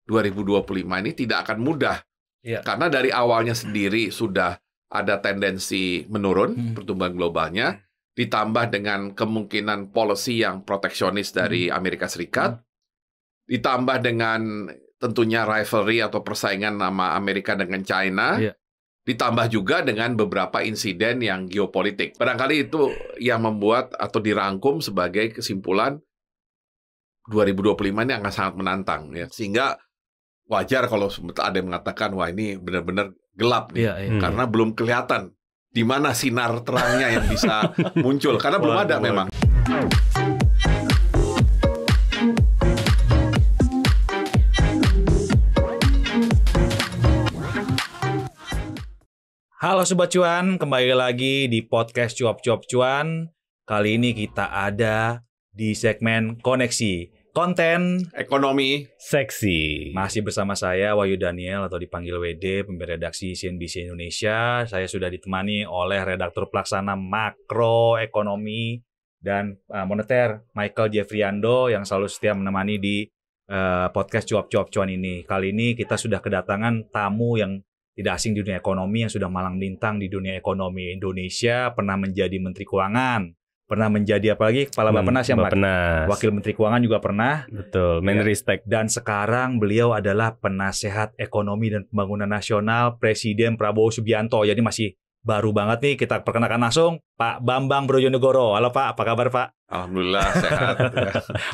2025 ini tidak akan mudah. Karena dari awalnya sendiri sudah ada tendensi menurun pertumbuhan globalnya, ditambah dengan kemungkinan policy yang proteksionis dari Amerika Serikat, ditambah dengan tentunya rivalry atau persaingan nama Amerika dengan China, ditambah juga dengan beberapa insiden yang geopolitik. Barangkali itu yang membuat atau dirangkum sebagai kesimpulan 2025 ini akan sangat menantang, ya. Sehingga wajar kalau ada yang mengatakan, wah ini benar-benar gelap nih, karena belum kelihatan di mana sinar terangnya yang bisa muncul, karena belum ada memang. Halo Sobat Cuan, kembali lagi di podcast Cuap-Cuap Cuan. Kali ini kita ada di segmen Koneksi Konten Ekonomi Seksi. Masih bersama saya Wahyu Daniel atau dipanggil WD, pemimpin redaksi CNBC Indonesia. Saya sudah ditemani oleh redaktur pelaksana makroekonomi dan moneter Michael Jeffriando yang selalu setia menemani di podcast Cuap-Cuap Cuan ini. Kali ini kita sudah kedatangan tamu yang tidak asing di dunia ekonomi, yang sudah malang melintang di dunia ekonomi Indonesia, pernah menjadi Menteri Keuangan, pernah menjadi apalagi Kepala Bappenas ya, Mak? Wakil Menteri Keuangan juga pernah. Betul, Menristek. Dan sekarang beliau adalah penasehat ekonomi dan pembangunan nasional Presiden Prabowo Subianto. Jadi masih baru banget nih, kita perkenalkan langsung Pak Bambang Brojonegoro. Halo Pak, apa kabar Pak? Alhamdulillah sehat.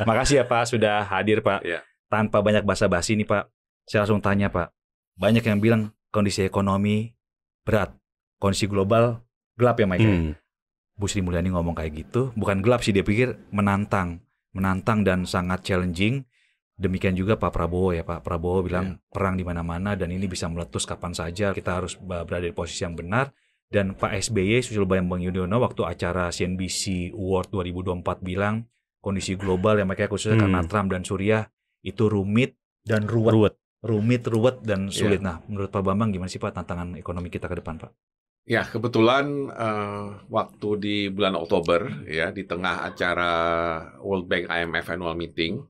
Makasih ya Pak sudah hadir Pak. Ya. Tanpa banyak basa-basi nih Pak, saya langsung tanya Pak. Banyak yang bilang kondisi ekonomi berat, kondisi global gelap ya Mike. Bu Sri Mulyani ngomong kayak gitu, bukan gelap sih, dia pikir menantang dan sangat challenging. Demikian juga Pak Prabowo ya, Pak Prabowo bilang perang di mana-mana dan ini bisa meletus kapan saja, kita harus berada di posisi yang benar. Dan Pak SBY, Susilo Bambang Yudhoyono, waktu acara CNBC Award 2024 bilang kondisi global yang makanya khususnya karena Trump dan Suriah itu rumit dan ruwet dan sulit. Nah, menurut Pak Bambang gimana sih Pak tantangan ekonomi kita ke depan Pak? Ya, kebetulan waktu di bulan Oktober ya, di tengah acara World Bank IMF Annual Meeting,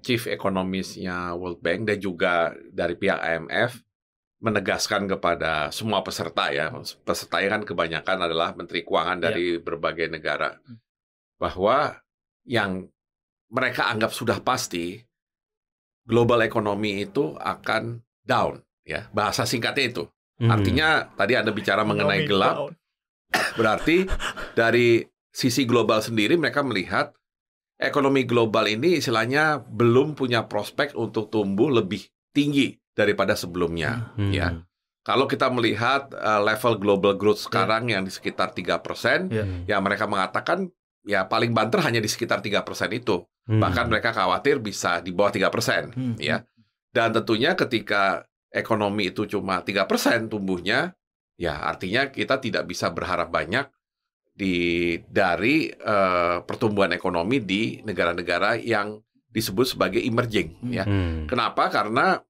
Chief Economist-nya World Bank dan juga dari pihak IMF menegaskan kepada semua peserta ya, pesertanya kan kebanyakan adalah Menteri Keuangan dari berbagai negara, bahwa yang mereka anggap sudah pasti global ekonomi itu akan down, ya. Bahasa singkatnya itu. Artinya tadi Anda bicara mengenai gelap, berarti dari sisi global sendiri mereka melihat ekonomi global ini istilahnya belum punya prospek untuk tumbuh lebih tinggi daripada sebelumnya, ya. Kalau kita melihat level global growth sekarang yang di sekitar 3%, ya mereka mengatakan ya paling banter hanya di sekitar 3% itu. Bahkan mereka khawatir bisa di bawah 3%, ya. Dan tentunya ketika ekonomi itu cuma 3% tumbuhnya, ya artinya kita tidak bisa berharap banyak dari pertumbuhan ekonomi di negara-negara yang disebut sebagai emerging, ya. Kenapa? Karena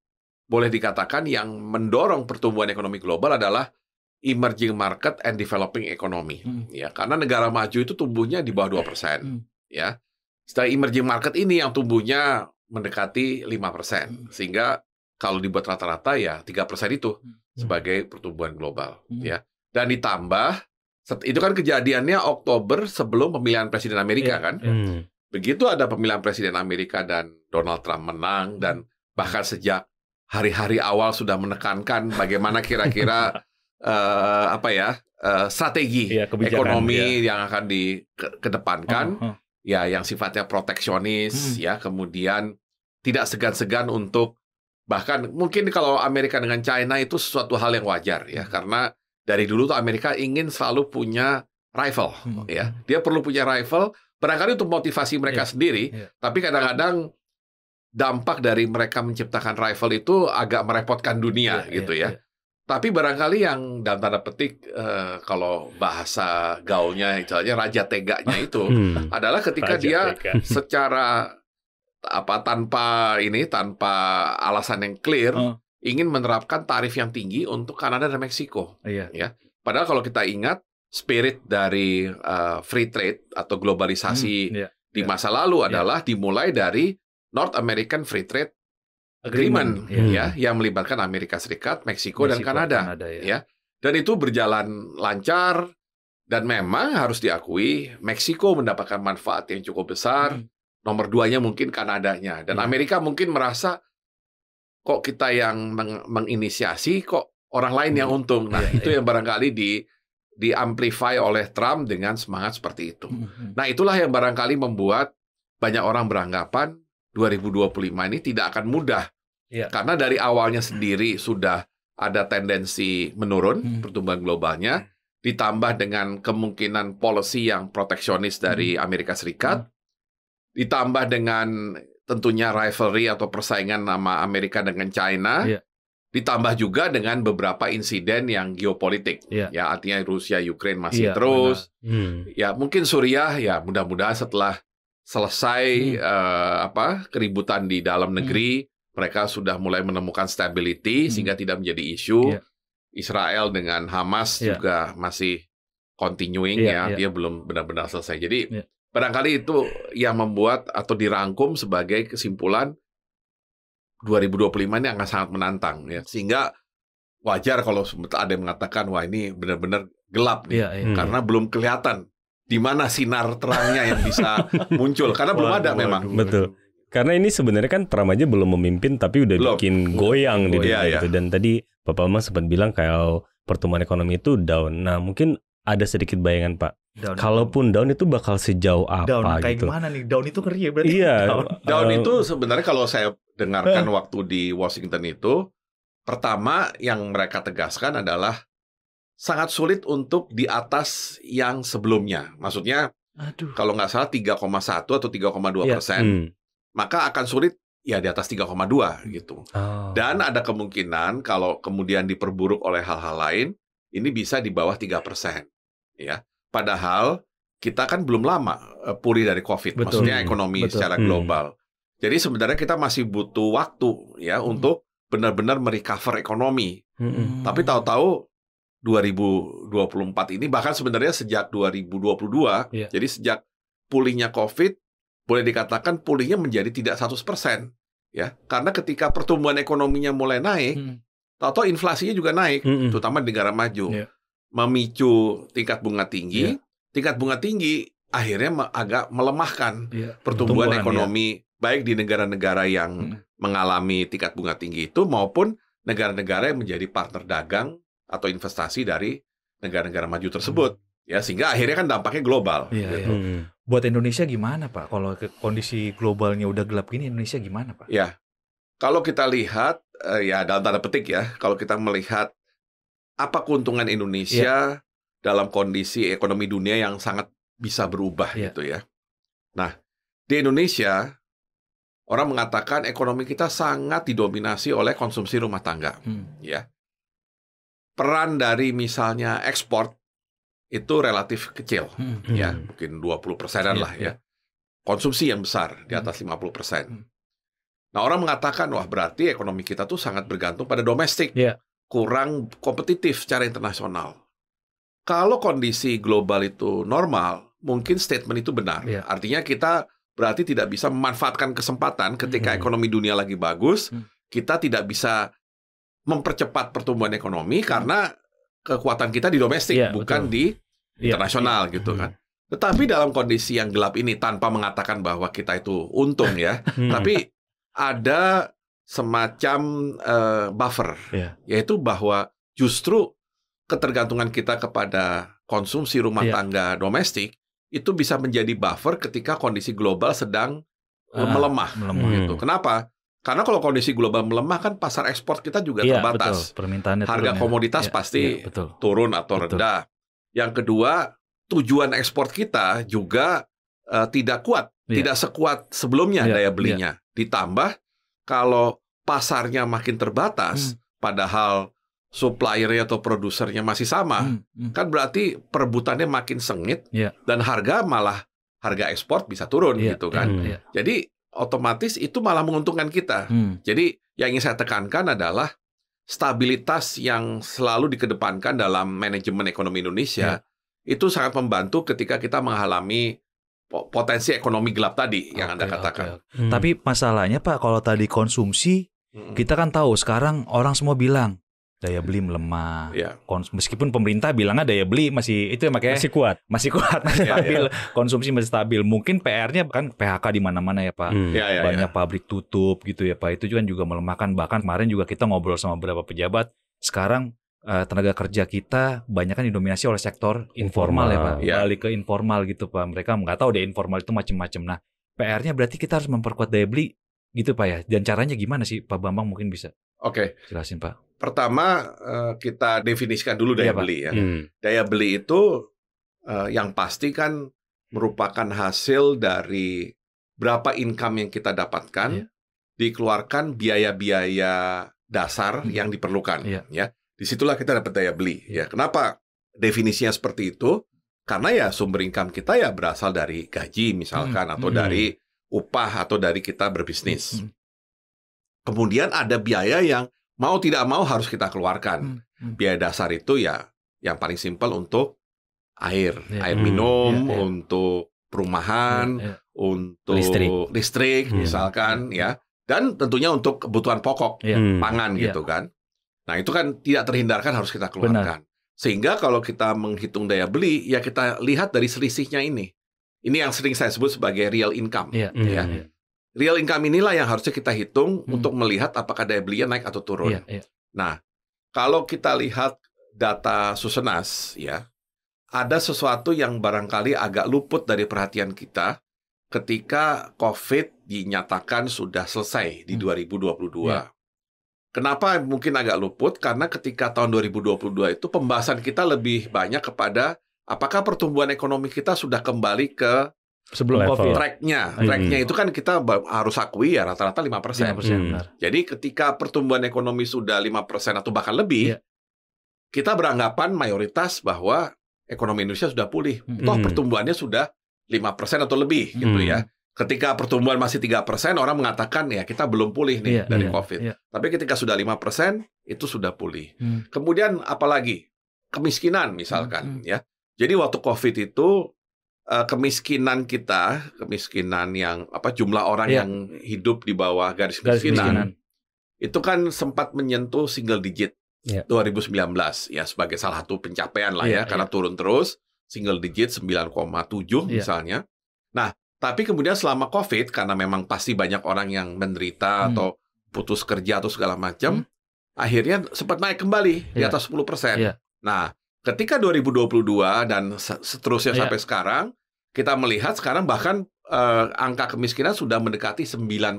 boleh dikatakan yang mendorong pertumbuhan ekonomi global adalah emerging market and developing economy, ya. Karena negara maju itu tumbuhnya di bawah 2%, ya. Setelah emerging market ini yang tumbuhnya mendekati 5%. Sehingga kalau dibuat rata-rata ya 3% itu sebagai pertumbuhan global, ya. Dan ditambah, itu kan kejadiannya Oktober sebelum pemilihan Presiden Amerika kan. Begitu ada pemilihan Presiden Amerika dan Donald Trump menang, dan bahkan sejak hari-hari awal sudah menekankan bagaimana kira-kira strategi ekonomi yang akan dikedepankan. Ya, yang sifatnya proteksionis, ya, kemudian tidak segan-segan untuk, bahkan mungkin kalau Amerika dengan China itu sesuatu hal yang wajar, ya, karena dari dulu tuh Amerika ingin selalu punya rival, ya, dia perlu punya rival, barangkali untuk motivasi mereka sendiri, tapi kadang-kadang dampak dari mereka menciptakan rival itu agak merepotkan dunia, gitu ya. Tapi barangkali yang dalam tanda petik kalau bahasa gaulnya misalnya raja teganya itu adalah ketika dia secara tanpa alasan yang clear ingin menerapkan tarif yang tinggi untuk Kanada dan Meksiko. Ya. Padahal kalau kita ingat spirit dari free trade atau globalisasi di masa lalu adalah dimulai dari North American Free Trade agreement ya yang melibatkan Amerika Serikat, Meksiko dan Kanada ya. Dan itu berjalan lancar dan memang harus diakui Meksiko mendapatkan manfaat yang cukup besar. Nomor 2-nya mungkin Kanadanya dan Amerika mungkin merasa kok kita yang menginisiasi kok orang lain yang untung. Nah, itu yang barangkali di-amplify oleh Trump dengan semangat seperti itu. Nah, itulah yang barangkali membuat banyak orang beranggapan 2025 ini tidak akan mudah. Karena dari awalnya sendiri sudah ada tendensi menurun pertumbuhan globalnya, ditambah dengan kemungkinan policy yang proteksionis dari Amerika Serikat, ditambah dengan tentunya rivalry atau persaingan nama Amerika dengan China, ditambah juga dengan beberapa insiden yang geopolitik, ya artinya Rusia, Ukraine masih terus, ya mungkin Suriah, ya mudah-mudahan setelah selesai keributan di dalam negeri, mereka sudah mulai menemukan stability sehingga tidak menjadi isu. Israel dengan Hamas juga masih continuing dia belum benar-benar selesai. Jadi barangkali itu yang membuat atau dirangkum sebagai kesimpulan 2025 ini akan sangat menantang ya. Sehingga wajar kalau ada yang mengatakan wah ini benar-benar gelap nih karena belum kelihatan di mana sinar terangnya yang bisa muncul karena belum ada memang. Betul. Karena ini sebenarnya kan Trump aja belum memimpin tapi udah bikin goyang di dunia gitu. Dan tadi Bapak Bambang sempat bilang kalau pertumbuhan ekonomi itu down. Nah, mungkin ada sedikit bayangan Pak. Kalaupun down itu bakal sejauh apa down, kayak gitu. gimana nih? Down itu ngeri ya berarti. Iya. Down itu sebenarnya kalau saya dengarkan waktu di Washington itu, pertama yang mereka tegaskan adalah sangat sulit untuk di atas yang sebelumnya. Maksudnya kalau nggak salah 3,1 atau 3,2%, maka akan sulit ya di atas 3,2 gitu. Dan ada kemungkinan kalau kemudian diperburuk oleh hal-hal lain, ini bisa di bawah 3%. Ya. Padahal kita kan belum lama pulih dari COVID, maksudnya ekonomi secara global. Jadi sebenarnya kita masih butuh waktu ya untuk benar-benar merecover ekonomi. Tapi tahu-tahu 2024 ini bahkan sebenarnya sejak 2022, jadi sejak pulihnya COVID, boleh dikatakan pulihnya menjadi tidak 100%. Ya, karena ketika pertumbuhan ekonominya mulai naik, tahu-tahu inflasinya juga naik, terutama di negara maju, memicu tingkat bunga tinggi. Tingkat bunga tinggi akhirnya agak melemahkan pertumbuhan ekonomi, baik di negara-negara yang mengalami tingkat bunga tinggi itu maupun negara-negara yang menjadi partner dagang atau investasi dari negara-negara maju tersebut. Ya, sehingga akhirnya kan dampaknya global. Gitu. Buat Indonesia gimana Pak? Kalau kondisi globalnya udah gelap gini, Indonesia gimana Pak? Ya, kalau kita lihat, ya dalam tanda petik ya, kalau kita melihat apa keuntungan Indonesia dalam kondisi ekonomi dunia yang sangat bisa berubah gitu ya. Nah, di Indonesia, orang mengatakan ekonomi kita sangat didominasi oleh konsumsi rumah tangga. Ya, peran dari misalnya ekspor itu relatif kecil, ya mungkin 20%-an lah ya. Konsumsi yang besar di atas 50%. Nah, orang mengatakan wah berarti ekonomi kita tuh sangat bergantung pada domestik, kurang kompetitif secara internasional. Kalau kondisi global itu normal, mungkin statement itu benar. Artinya kita berarti tidak bisa memanfaatkan kesempatan ketika ekonomi dunia lagi bagus, kita tidak bisa mempercepat pertumbuhan ekonomi karena kekuatan kita di domestik, bukan di internasional gitu kan. Tetapi dalam kondisi yang gelap ini, tanpa mengatakan bahwa kita itu untung ya, tapi ada semacam buffer, yaitu bahwa justru ketergantungan kita kepada konsumsi rumah tangga domestik itu bisa menjadi buffer ketika kondisi global sedang melemah gitu. Kenapa? Karena kalau kondisi global melemah kan pasar ekspor kita juga terbatas. Permintaannya harga turun, komoditas pasti turun atau rendah. Yang kedua, tujuan ekspor kita juga tidak kuat, tidak sekuat sebelumnya daya belinya. Ditambah kalau pasarnya makin terbatas, padahal suppliernya atau produsernya masih sama, kan berarti perebutannya makin sengit dan harga ekspor bisa turun gitu kan. Jadi otomatis itu malah menguntungkan kita. Jadi yang ingin saya tekankan adalah stabilitas yang selalu dikedepankan dalam manajemen ekonomi Indonesia itu sangat membantu ketika kita mengalami potensi ekonomi gelap tadi yang Anda katakan. Tapi masalahnya Pak, kalau tadi konsumsi Kita kan tahu sekarang orang semua bilang daya beli melemah. Meskipun pemerintah bilangnya daya beli masih itu makanya masih kuat, masih stabil, konsumsi masih stabil. Mungkin PR-nya kan PHK di mana-mana ya Pak. Banyak pabrik tutup gitu ya Pak. Itu juga melemahkan. Bahkan kemarin juga kita ngobrol sama beberapa pejabat. Sekarang tenaga kerja kita banyak kan didominasi oleh sektor informal ya Pak. Balik ke informal gitu Pak. Mereka nggak tahu deh informal itu macam-macam. Nah, PR-nya berarti kita harus memperkuat daya beli gitu Pak ya. Dan caranya gimana sih Pak Bambang mungkin bisa jelasin Pak. Pertama kita definisikan dulu daya beli ya. Daya beli itu yang pasti kan merupakan hasil dari berapa income yang kita dapatkan, dikeluarkan biaya-biaya dasar yang diperlukan. Ya, disitulah kita dapat daya beli. Ya, kenapa definisinya seperti itu? Karena ya sumber income kita ya berasal dari gaji misalkan atau dari upah atau dari kita berbisnis. Kemudian ada biaya yang mau tidak mau harus kita keluarkan. Biaya dasar itu ya yang paling simpel untuk air minum, untuk perumahan, untuk listrik misalkan ya. Dan tentunya untuk kebutuhan pokok, pangan gitu kan. Nah itu kan tidak terhindarkan harus kita keluarkan. Sehingga kalau kita menghitung daya beli, ya kita lihat dari selisihnya ini. Ini yang sering saya sebut sebagai real income. Real income inilah yang harusnya kita hitung untuk melihat apakah daya belinya naik atau turun. Nah, kalau kita lihat data Susenas, ya, ada sesuatu yang barangkali agak luput dari perhatian kita ketika COVID dinyatakan sudah selesai di 2022. Kenapa mungkin agak luput? Karena ketika tahun 2022 itu pembahasan kita lebih banyak kepada apakah pertumbuhan ekonomi kita sudah kembali ke sebelum COVID. Tracknya itu kan kita harus akui ya rata-rata 5%. Jadi ketika pertumbuhan ekonomi sudah 5% atau bahkan lebih, kita beranggapan mayoritas bahwa ekonomi Indonesia sudah pulih. Toh pertumbuhannya sudah 5% atau lebih gitu ya. Ketika pertumbuhan masih 3%, orang mengatakan ya kita belum pulih nih dari COVID. Tapi ketika sudah 5%, itu sudah pulih. Kemudian apalagi? Kemiskinan misalkan ya. Jadi waktu COVID itu kemiskinan kita, kemiskinan yang jumlah orang yang hidup di bawah garis kemiskinan itu kan sempat menyentuh single digit 2019 ya sebagai salah satu pencapaian lah ya karena turun terus single digit 9,7 misalnya. Nah, tapi kemudian selama COVID karena memang pasti banyak orang yang menderita atau putus kerja atau segala macam, akhirnya sempat naik kembali di atas 10%. Nah, ketika 2022 dan seterusnya sampai sekarang, kita melihat sekarang bahkan angka kemiskinan sudah mendekati 9%.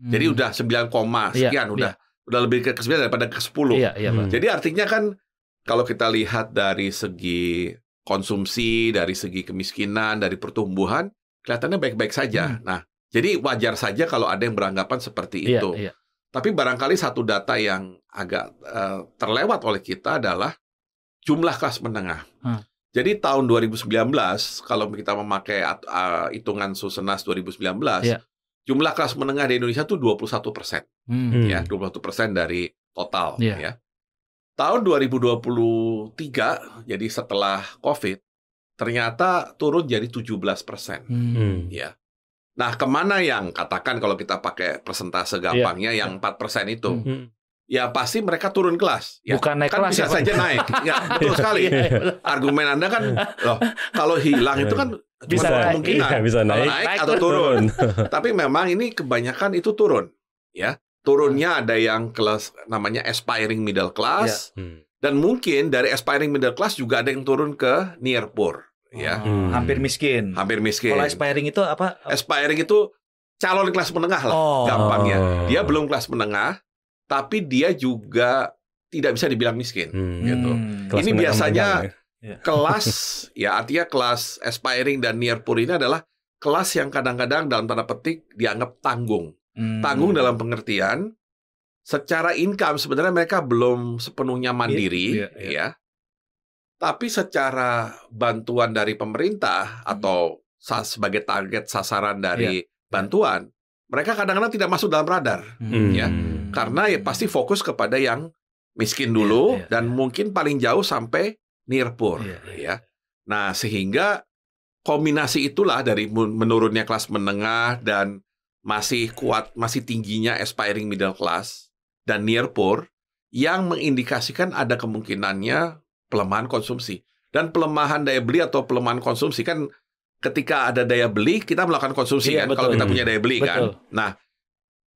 Jadi udah 9, sekian, udah lebih ke 9 daripada ke 10. Jadi artinya kan kalau kita lihat dari segi konsumsi, dari segi kemiskinan, dari pertumbuhan, kelihatannya baik-baik saja. Nah, jadi wajar saja kalau ada yang beranggapan seperti itu. Tapi barangkali satu data yang agak terlewat oleh kita adalah jumlah kelas menengah. Jadi tahun 2019, kalau kita memakai hitungan Susenas 2019, jumlah kelas menengah di Indonesia itu 21%. Ya, 21% dari total. Ya. Tahun 2023, jadi setelah COVID, ternyata turun jadi 17%. Ya. Nah, kemana yang katakan kalau kita pakai persentase gampangnya yang 4% itu? Ya pasti mereka turun kelas. Ya, bukan naik kan kelas bisa saja naik. Ya, betul sekali. Argumen Anda kan, loh, kalau hilang itu kan bisa kemungkinan bisa naik atau turun. Tapi memang ini kebanyakan itu turun. Ya, turunnya ada yang kelas namanya aspiring middle class, dan mungkin dari aspiring middle class juga ada yang turun ke near poor. Ya, hampir miskin. Hampir miskin. Kalau aspiring itu apa? Aspiring itu calon kelas menengah lah, gampangnya. Dia belum kelas menengah, tapi dia juga tidak bisa dibilang miskin, gitu. Ini biasanya kelas, ya artinya kelas aspiring dan near poor ini adalah kelas yang kadang-kadang dalam tanda petik dianggap tanggung. Tanggung dalam pengertian secara income sebenarnya mereka belum sepenuhnya mandiri, ya. Tapi secara bantuan dari pemerintah atau sebagai target sasaran dari bantuan, mereka kadang-kadang tidak masuk dalam radar, ya. Karena ya pasti fokus kepada yang miskin dulu dan mungkin paling jauh sampai near poor, ya. Nah, sehingga kombinasi itulah dari menurunnya kelas menengah dan masih kuat, masih tingginya aspiring middle class dan near poor yang mengindikasikan ada kemungkinannya pelemahan konsumsi. Dan pelemahan daya beli atau pelemahan konsumsi kan ketika ada daya beli kita melakukan konsumsi kan, kalau kita punya daya beli kan. Nah,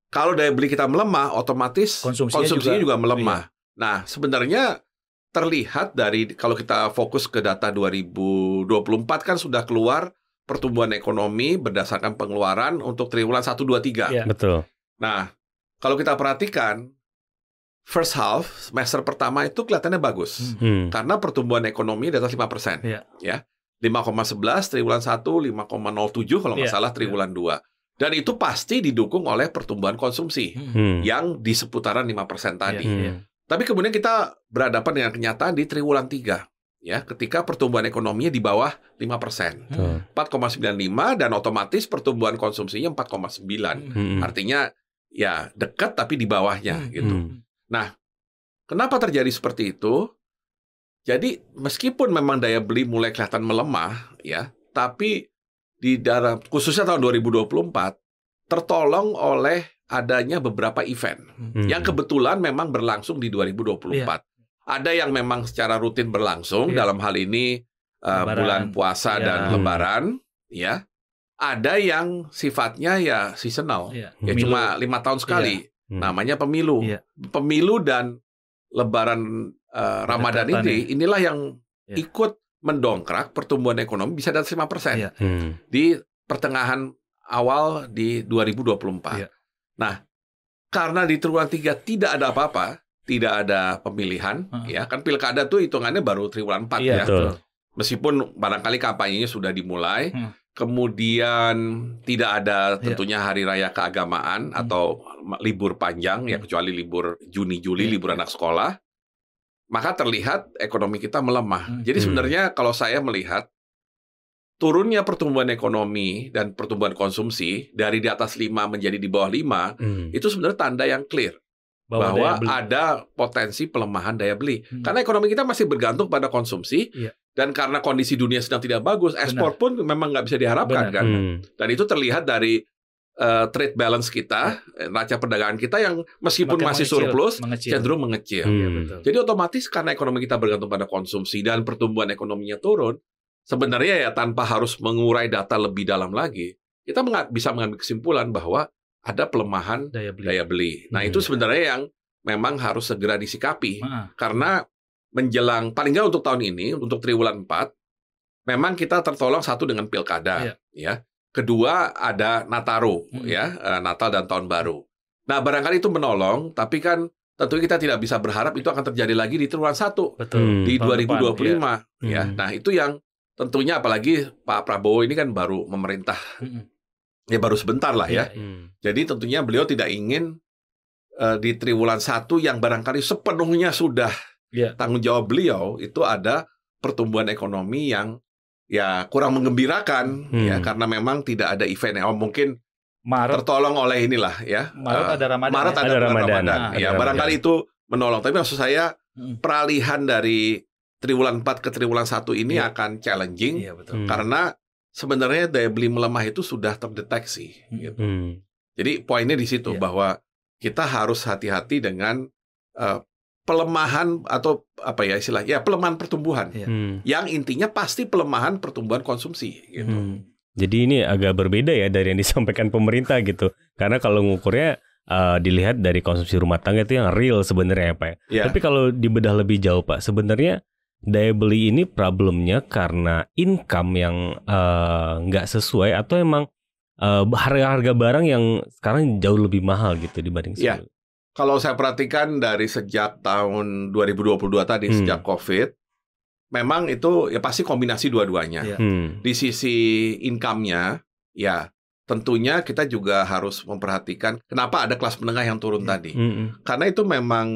kalau daya beli kita melemah, otomatis konsumsinya juga melemah. Nah, sebenarnya terlihat dari kalau kita fokus ke data 2024 kan sudah keluar pertumbuhan ekonomi berdasarkan pengeluaran untuk triwulan 1, 2, 3. Betul. Nah, kalau kita perhatikan first half semester pertama itu kelihatannya bagus. Karena pertumbuhan ekonomi di atas 5%. Ya. 5,11 triwulan 1, 5,07 kalau nggak salah triwulan 2. Dan itu pasti didukung oleh pertumbuhan konsumsi yang di seputaran 5% tadi. Tapi kemudian kita berhadapan dengan kenyataan di triwulan 3. Ya, ketika pertumbuhan ekonominya di bawah 5%. 4,95 dan otomatis pertumbuhan konsumsinya 4,9. Artinya ya dekat tapi di bawahnya gitu. Nah, kenapa terjadi seperti itu? Jadi meskipun memang daya beli mulai kelihatan melemah ya, tapi di dalam khususnya tahun 2024 tertolong oleh adanya beberapa event yang kebetulan memang berlangsung di 2024. Ada yang memang secara rutin berlangsung dalam hal ini bulan puasa dan Lebaran, ya. Ada yang sifatnya ya seasonal, ya cuma 5 tahun sekali. Namanya pemilu, pemilu dan Lebaran Ramadan inilah yang ikut mendongkrak pertumbuhan ekonomi bisa di atas 5% di pertengahan awal di 2024. Nah, karena di triwulan 3 tidak ada apa-apa. Tidak ada pemilihan, ya kan pilkada tuh hitungannya baru triwulan 4 ya. Betul. Meskipun barangkali kampanyenya sudah dimulai, kemudian tidak ada tentunya hari raya keagamaan atau libur panjang ya kecuali libur Juni-Juli libur anak sekolah, maka terlihat ekonomi kita melemah. Jadi sebenarnya kalau saya melihat turunnya pertumbuhan ekonomi dan pertumbuhan konsumsi dari di atas 5 menjadi di bawah 5 itu sebenarnya tanda yang clear. Bahwa ada potensi pelemahan daya beli. Karena ekonomi kita masih bergantung pada konsumsi, dan karena kondisi dunia sedang tidak bagus, ekspor pun memang nggak bisa diharapkan. Kan? Dan itu terlihat dari trade balance kita, neraca perdagangan kita yang meskipun masih surplus, cenderung mengecil. Jadi otomatis karena ekonomi kita bergantung pada konsumsi dan pertumbuhan ekonominya turun, sebenarnya ya tanpa harus mengurai data lebih dalam lagi, kita bisa mengambil kesimpulan bahwa ada pelemahan daya beli. Nah, itu sebenarnya yang memang harus segera disikapi. Karena menjelang, paling nggak untuk tahun ini, untuk triwulan 4, memang kita tertolong satu dengan pilkada. Ya. Kedua, ada Nataru, ya, Natal dan Tahun Baru. Nah, barangkali itu menolong, tapi kan tentu kita tidak bisa berharap itu akan terjadi lagi di triwulan 1. Di 2025. Ya. Nah, itu yang tentunya apalagi Pak Prabowo ini kan baru memerintah. Ya baru sebentar lah ya. Jadi tentunya beliau tidak ingin di triwulan 1 yang barangkali sepenuhnya sudah tanggung jawab beliau itu ada pertumbuhan ekonomi yang ya kurang menggembirakan ya karena memang tidak ada event. Mungkin Maret tertolong oleh inilah ya. Maret ada Ramadan. Maret ada Ramadan. Ya barangkali itu menolong. Tapi maksud saya peralihan dari triwulan 4 ke triwulan 1 ini akan challenging karena sebenarnya daya beli melemah itu sudah terdeteksi. Gitu. Jadi poinnya di situ bahwa kita harus hati-hati dengan pelemahan atau apa ya istilahnya pelemahan pertumbuhan. Yang intinya pasti pelemahan pertumbuhan konsumsi. Gitu. Jadi ini agak berbeda ya dari yang disampaikan pemerintah gitu. Karena kalau ngukurnya dilihat dari konsumsi rumah tangga itu yang real sebenarnya Pak. Tapi kalau dibedah lebih jauh Pak, sebenarnya daya beli ini problemnya karena income yang nggak sesuai atau emang harga-harga barang yang sekarang jauh lebih mahal gitu dibanding sebelumnya. Kalau saya perhatikan dari sejak tahun 2022 tadi, sejak COVID, memang itu ya pasti kombinasi dua-duanya. Di sisi income-nya, ya tentunya kita juga harus memperhatikan kenapa ada kelas menengah yang turun tadi. Karena itu memang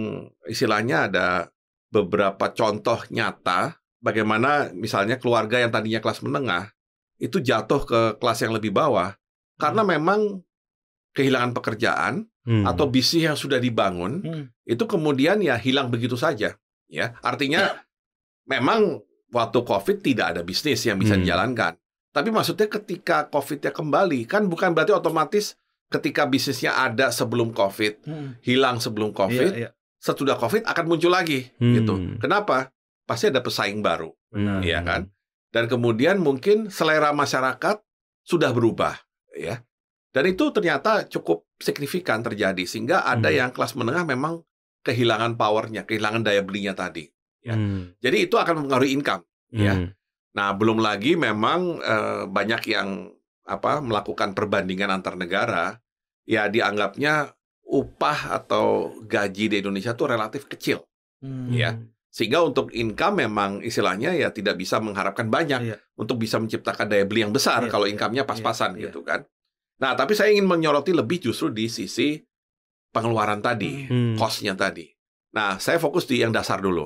istilahnya ada beberapa contoh nyata bagaimana misalnya keluarga yang tadinya kelas menengah itu jatuh ke kelas yang lebih bawah karena memang kehilangan pekerjaan atau bisnis yang sudah dibangun itu kemudian ya hilang begitu saja ya. Artinya memang waktu COVID tidak ada bisnis yang bisa dijalankan. Tapi maksudnya ketika COVID-nya kembali kan bukan berarti otomatis ketika bisnisnya ada sebelum COVID, hilang sebelum COVID, sesudah COVID akan muncul lagi gitu. Kenapa? Pasti ada pesaing baru, ya kan? Dan kemudian mungkin selera masyarakat sudah berubah, ya. Dan itu ternyata cukup signifikan terjadi sehingga ada yang kelas menengah memang kehilangan powernya, kehilangan daya belinya tadi. Ya. Jadi itu akan mempengaruhi income, ya. Nah, belum lagi memang banyak yang melakukan perbandingan antar negara, ya dianggapnya upah atau gaji di Indonesia tuh relatif kecil, ya. Sehingga untuk income memang istilahnya ya tidak bisa mengharapkan banyak untuk bisa menciptakan daya beli yang besar kalau income-nya pas-pasan gitu kan. Nah, tapi saya ingin menyoroti lebih justru di sisi pengeluaran tadi, cost-nya tadi. Nah, saya fokus di yang dasar dulu.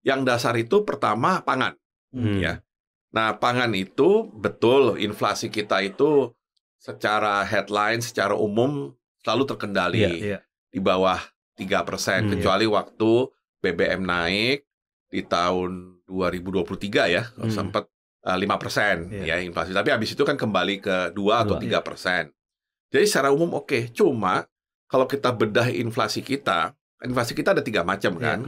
Yang dasar itu pertama pangan, ya. Nah, pangan itu betul inflasi kita itu secara headline, secara umum selalu terkendali di bawah 3%, kecuali waktu BBM naik di tahun 2023 ya, sempat 5% ya inflasi. Tapi habis itu kan kembali ke 2 atau 3%. Jadi secara umum oke. Cuma kalau kita bedah inflasi kita ada 3 macam kan.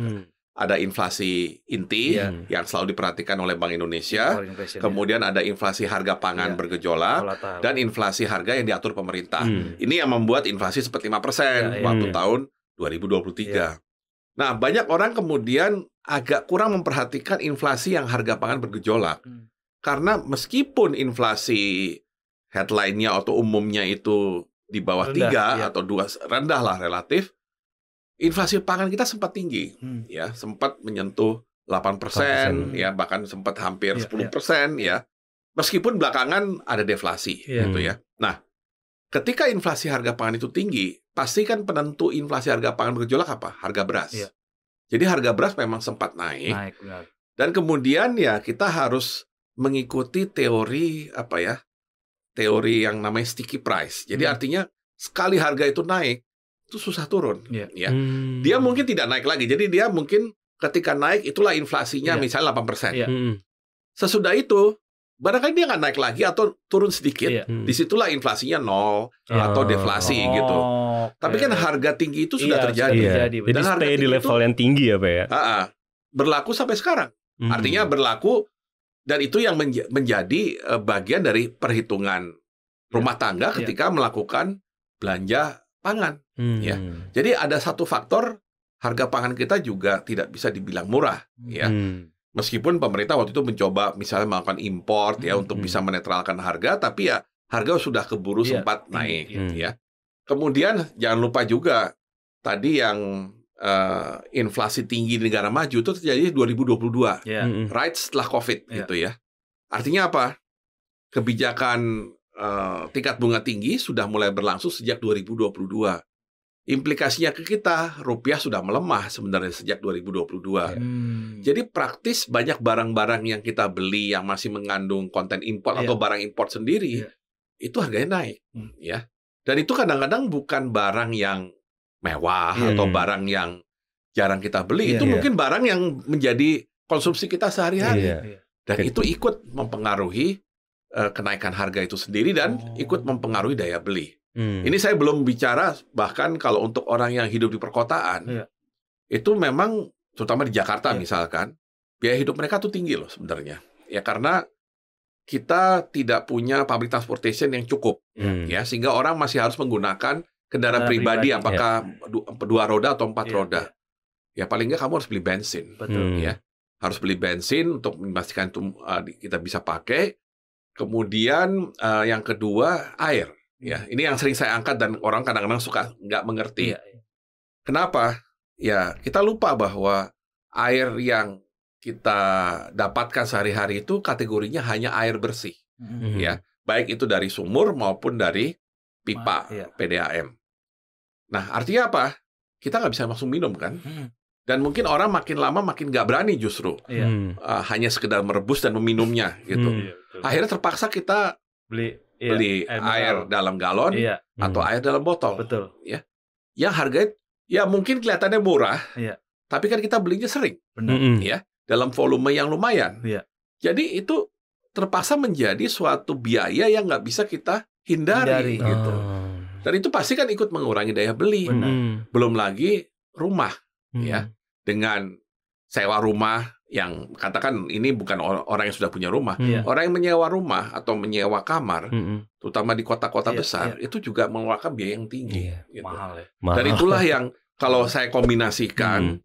Ada inflasi inti yang selalu diperhatikan oleh Bank Indonesia. Kemudian ada inflasi harga pangan bergejolak dan inflasi harga yang diatur pemerintah. Ini yang membuat inflasi seperti 5% waktu tahun 2023. Nah, banyak orang kemudian agak kurang memperhatikan inflasi yang harga pangan bergejolak. Karena meskipun inflasi headline-nya atau umumnya itu di bawah 3 atau 2, rendah lah relatif, inflasi pangan kita sempat tinggi, ya, sempat menyentuh 8%, ya, bahkan sempat hampir 10%, ya. Meskipun belakangan ada deflasi, gitu ya. Nah, ketika inflasi harga pangan itu tinggi, pasti kan penentu inflasi harga pangan bergejolak apa? Harga beras. Jadi harga beras memang sempat naik dan kemudian ya kita harus mengikuti teori teori yang namanya sticky price. Jadi artinya sekali harga itu naik, itu susah turun. Ya. Dia mungkin tidak naik lagi. Jadi dia mungkin ketika naik itulah inflasinya misalnya 8%. Sesudah itu barangkali dia nggak naik lagi atau turun sedikit, disitulah inflasinya 0 atau deflasi gitu. Tapi kan harga tinggi itu sudah terjadi. Jadi stay di level yang tinggi ya Pak ya? Berlaku sampai sekarang. Artinya berlaku, dan itu yang menjadi bagian dari perhitungan rumah tangga ketika melakukan belanja pangan. Ya. Jadi ada satu faktor, harga pangan kita juga tidak bisa dibilang murah. Ya. Meskipun pemerintah waktu itu mencoba misalnya melakukan import ya untuk bisa menetralkan harga, tapi ya harga sudah keburu sempat naik. Ya. Kemudian jangan lupa juga tadi yang inflasi tinggi di negara maju itu terjadi 2022, right setelah COVID gitu ya. Artinya apa? Kebijakan tingkat bunga tinggi sudah mulai berlangsung sejak 2022. Implikasinya ke kita, rupiah sudah melemah sebenarnya sejak 2022. Jadi praktis banyak barang-barang yang kita beli yang masih mengandung konten impor atau barang impor sendiri, itu harganya naik. Ya. Dan itu kadang-kadang bukan barang yang mewah atau barang yang jarang kita beli. Itu mungkin barang yang menjadi konsumsi kita sehari-hari. Dan itu ikut mempengaruhi kenaikan harga itu sendiri dan ikut mempengaruhi daya beli. Ini saya belum bicara bahkan kalau untuk orang yang hidup di perkotaan, itu memang terutama di Jakarta misalkan, biaya hidup mereka tuh tinggi loh sebenarnya. Ya karena kita tidak punya public transportation yang cukup, ya sehingga orang masih harus menggunakan kendaraan pribadi, apakah 2 roda atau 4 roda. Ya paling nggak kamu harus beli bensin, ya harus beli bensin untuk memastikan itu kita bisa pakai. Kemudian yang kedua air. Ya, ini yang sering saya angkat dan orang kadang-kadang suka nggak mengerti. Kenapa? Ya, kita lupa bahwa air yang kita dapatkan sehari-hari itu kategorinya hanya air bersih. Ya, baik itu dari sumur maupun dari pipa PDAM. Nah, artinya apa? Kita nggak bisa langsung minum kan? Dan mungkin orang makin lama makin nggak berani justru. Hanya sekedar merebus dan meminumnya gitu. Akhirnya terpaksa kita beli air dalam galon atau air dalam botol. Ya. Yang harganya ya mungkin kelihatannya murah, tapi kan kita belinya sering. Ya, dalam volume yang lumayan. Jadi itu terpaksa menjadi suatu biaya yang nggak bisa kita hindari gitu. Dan itu pasti kan ikut mengurangi daya beli. Belum lagi rumah, ya, dengan sewa rumah yang katakan ini bukan orang yang sudah punya rumah, orang yang menyewa rumah atau menyewa kamar, terutama di kota-kota besar, itu juga mengeluarkan biaya yang tinggi. Gitu. Mahal ya. Dan itulah yang kalau saya kombinasikan,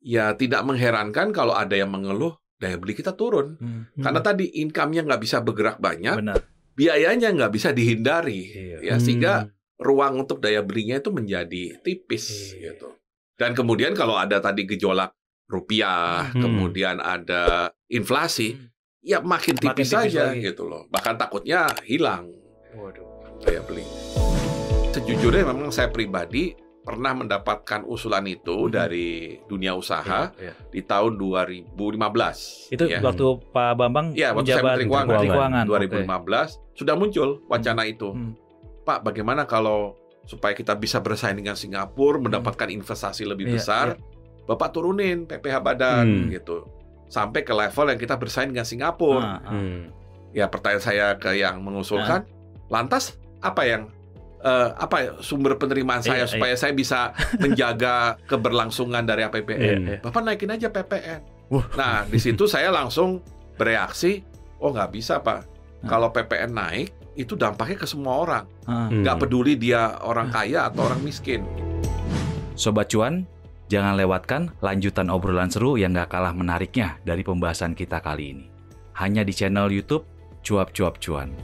ya tidak mengherankan kalau ada yang mengeluh daya beli kita turun. Karena tadi income-nya nggak bisa bergerak banyak, biayanya nggak bisa dihindari, ya, sehingga ruang untuk daya belinya itu menjadi tipis, gitu. Dan kemudian kalau ada tadi gejolak rupiah, kemudian ada inflasi, ya makin tipis saja gitu loh. Bahkan takutnya hilang daya beli. Sejujurnya memang saya pribadi pernah mendapatkan usulan itu dari dunia usaha di tahun 2015. Itu waktu Pak Bambang waktu saya Menteri Keuangan 2015 sudah muncul wacana itu. Pak, bagaimana kalau supaya kita bisa bersaing dengan Singapura, mendapatkan investasi lebih besar, Bapak turunin PPh badan gitu, sampai ke level yang kita bersaing dengan Singapura. Ya, pertanyaan saya ke yang mengusulkan, lantas apa sumber penerimaan saya supaya saya bisa menjaga keberlangsungan dari APBN? Bapak naikin aja PPN. Nah, di situ saya langsung bereaksi, oh nggak bisa Pak, kalau PPN naik itu dampaknya ke semua orang, nggak peduli dia orang kaya atau orang miskin. Sobat Cuan, jangan lewatkan lanjutan obrolan seru yang nggak kalah menariknya dari pembahasan kita kali ini. Hanya di channel YouTube Cuap Cuap Cuan.